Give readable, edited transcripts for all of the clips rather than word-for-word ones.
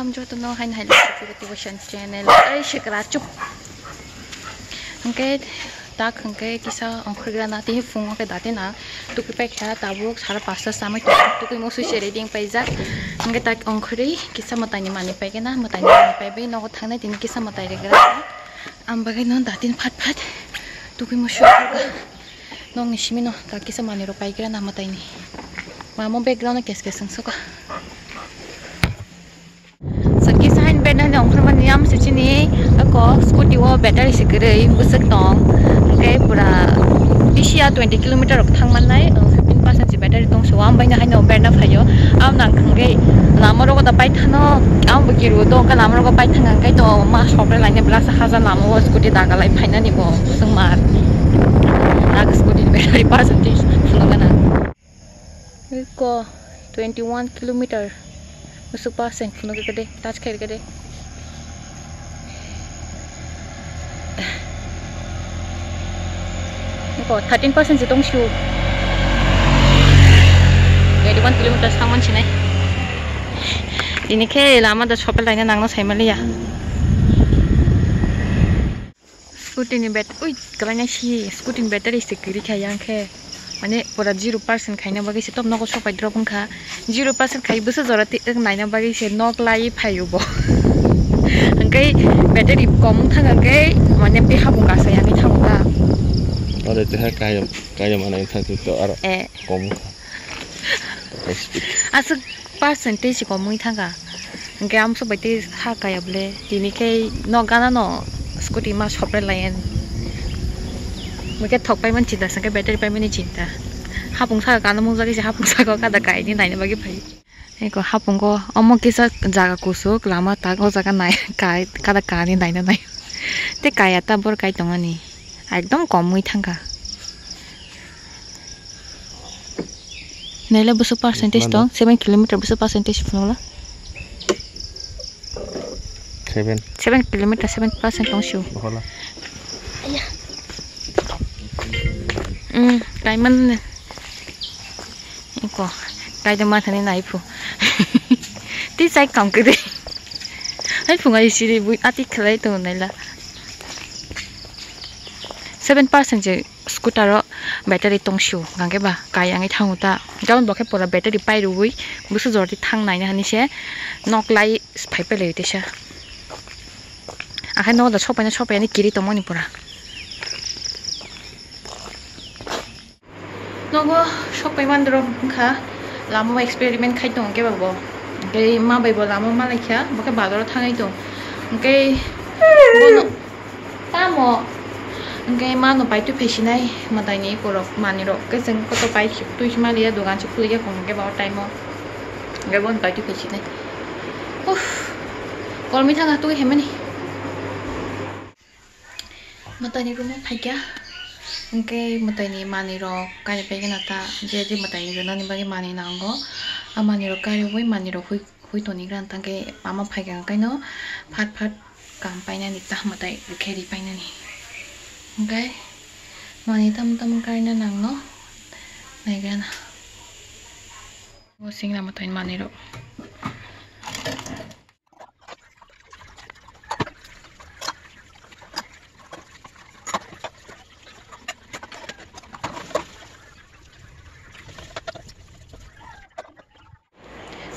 ham jo to no hain hai motivation channel ai shikra chup angke tak angke kisa ongkhriga na ti fung ke date na tu ki pekha tabuk sara pasta samai tu ki mosu reading paijak angke tak ongkhri kisa matani mani paigena matani mani paibe no thangna tin kisa matai regra ambagai non datin phat phat tu ki mosu nong nishimi no tak kisa mani ro paigira na matai ni mamo background na kes kesang suka sakisa hain bed na ongkhra man yam sechini ako scooty wo battery sikre busak tong ke pura isia 20 km ok thangman nai 15% si battery tong so am baina hain bed na phayo am nang khangge lamaro ko da pai thano am bukiru do ka lamaro ko pai thangang kai to ma shopre line bla sa khaza lamo scooty daga lai phaina ni bo busang mar ag scooty battery percentage phunga na ko 21 km busuk percent phunga ke de touch khair ke de ko 13% si tong shu 21 km sangman chinai ini ke lama da shopel line nang no saimali ya scooty ni bet ui kalanya si scooty battery sikiri khayang ke mane pura 0% khaina bagi se top noko shopai drop kha 0% khai busu jorati naina bagi se nok lai phayubo angkai battery kom thanga ke mane pe habung ka sa yangi thanga ada teh kaya mana yang satu tu arah kom asuk percentage komui thanga angkai am so baiti ha kaya ble tini ke no gana no scooty ma shopre lain mungkin thok pai man cinta sangkai battery pai man cinta hapung sa kana mung jagi se hapung sa ko kada kai ni naina bagi phai eko hapung ko omo kisa jaga kusuk lama ta ko jaga nai kai kada ka ni naina nai te kaya ta bor kai tongani ekdom komui thanga naila busu percentage tong 7 km busu percentage flola 7 km 7% tong shu ayah kai man iko kai da ma thani nai phu ti sai kam ke de ai phu ngai siri bu ati khlai to naila 7% je scooter battery tong shu gange ba kai angai thanguta gaun bokhe pora battery pai ruwi busu jorti thang nai na hani se nok lai phai pe le te sha akha no da chopai ni kiri to moni pura nogo shopai mandro kha lamo experiment khai tong ke babo ke ma bai bo lamo ma laikya boke bador thangai to ke bono tamo ke ma no pai tu phesinai matai ni korok mani ro ke seng ko to pai tu himalaya dogan chu khule ke kong ke ba time mo ke bon pai tu phesinai uff kolmi thanga tu hemani matai ni rumo phaikia angke matai ni mani ro kai pe gena ta je matai ni na ni bagi mani nango amani ro kai woi mani ro hui to ni gran tangke mama phai ga kai no phat kam pai na ni ta matai kheri pai na ni angke mani tam kai na nang no nai gana wo sing na matai mani ro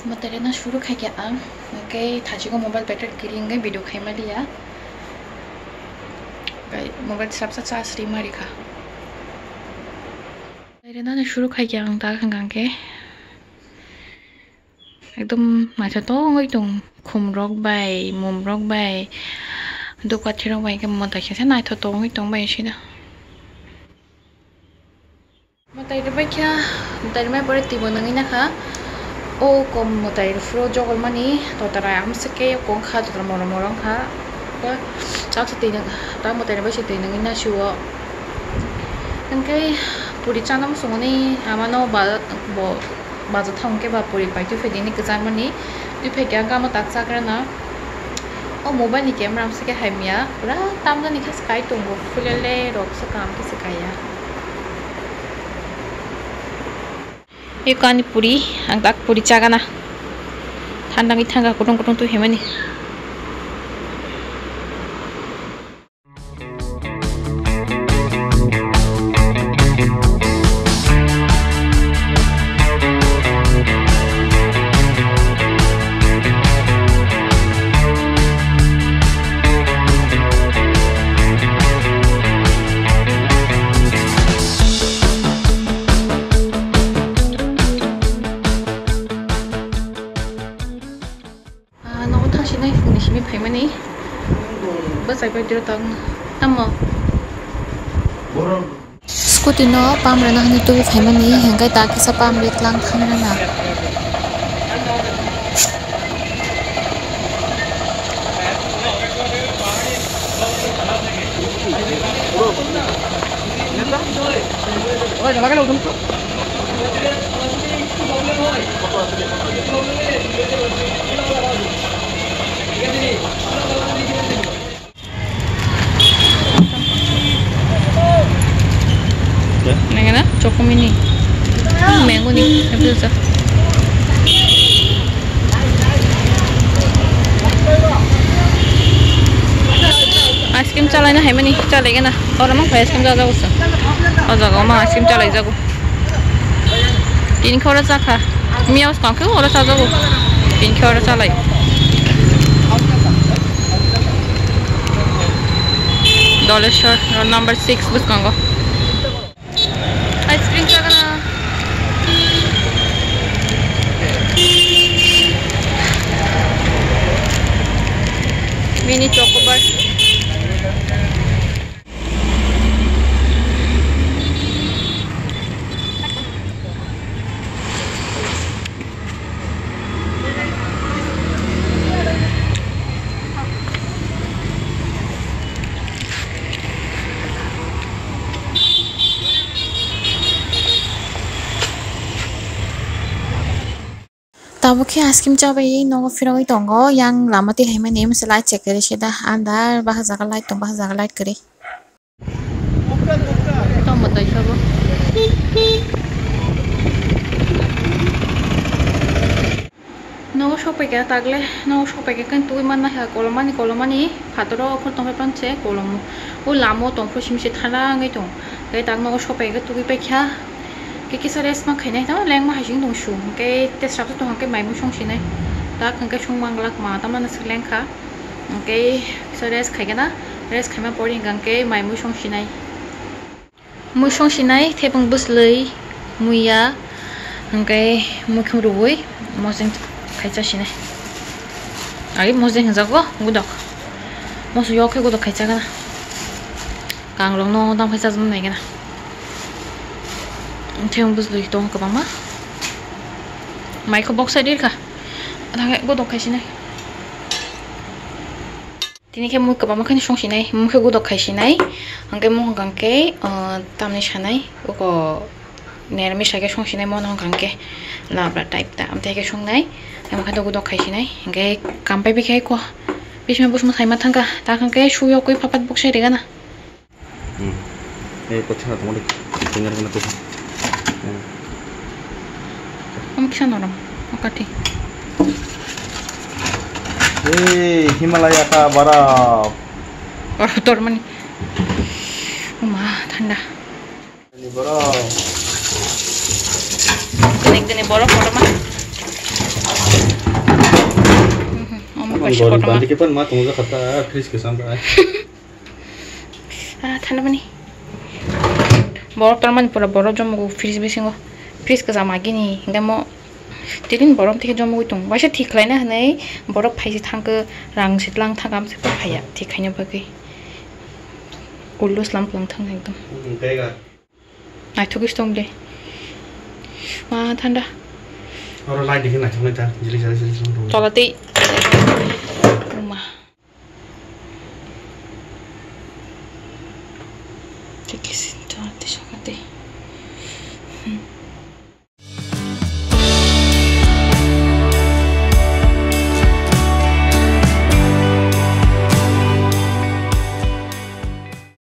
materi na shuru khai kya am ke thaji ko mobile battery kiring ge video khai mali ya kai mobile sab sa charge ri mari kha materi na shuru khai kya ang ta khang ke ekdom ma cha to ngoi tong khum rok bai mum rok bai do ka thirong bai ke mo ta khe nai tho to ngoi tong bai shi na materi bai kya materi mai pore ti bonangi na kha o kom motai fro jogol mani to tara am seke kong kha to morong kha ko chak se tin ta motai ba se tin na shuo angkai puri chanam songoni amano ba za thong ke ba puri pai tu fedi ni kazan mani tu fe kya ga ma tak sa karana o mobile ni camera am seke haimia pura tamna ni khas kai tongo fulele rok sa kam ke sekaya Ikan puri, angkat puri cagana. Tandang itangga kudung tu hemani. Mani bớt sai bay tang tamo scooty no pam rana hani tu phai mani hangai ta ki sa pam ret lang thang rana Nengana choco mini mango ni apa tu ice cream chalai na hai mani chalai kana orang mang ice cream jaga usa jaga mang ice cream chalai jago tin khora chakha miaus kan ke ora jago tin khora chalai dollar store number 6 bus kango ice cream chagana mini choco bar Tahu ke ice cream coba ini nongo firoi tonggo yang lama ti hai mani masalah cek kiri sih dah andar bahasa galai tong bahasa galai kiri. Tong betul sabo. Nongo shopai ke tagle nongo shopai ke kan tuh mana ya kolomani patro pun tong pepan cek kolomu. Lamo tong pun sih thana ngai tong. Kayak tang nongo shopai ke tuh pekya. Cái series mà khai này tao leng mà hay dùng đồng sung cái tết sắp tới cái máy mua sung xí này ta cần cái sung mang lạc mà tao nó sẽ leng khá cái series khai cái đó series khai mà boarding gần cái máy mua sung xí này thế bằng bus lưới mui ya cái mua không đuổi mua sinh khai cho xí này ấy mua sinh sao có mua được mua số cái được khai cho cái nào càng lâu nó đang khai cho cái này cái nào Tiang bus lagi tong ke mama. Micro box ada kah? Ada kayak godok kayak sini. Tini kayak mau ke mama kan song sini, mau ke godok kayak sini. Angke mau angke tamni sini. Oko nermi saya song sini mau angke labra type ta. Amte kayak song nai. Yang mau godok kayak sini. Angke kampai kayak ko. Bisma bus mau saya matang kah? Tak angke shuyo koi papat box ada kan? Kocak kamu dengar mana tuh? Kamu kisah orang, makati. Himalaya ka baraf. Baraf dormani. Thanda. Ini baraf. Gini baraf mah. Baraf banti ke pan mah tunggu kata Chris ke sampai. Thanda mani. Borok terman pura borok jom aku freeze bisingo freeze ke sama gini hingga mau tirin borok tiga jom aku tung masih tik lainnya nih borok pasti tangke rang sitlang tangkam seper kaya tikanya bagi ulus lamp lang tang ekdom nah itu guys tong deh wah thanda orang lain dikit nak cuma jeli tolati rumah tikis Tadi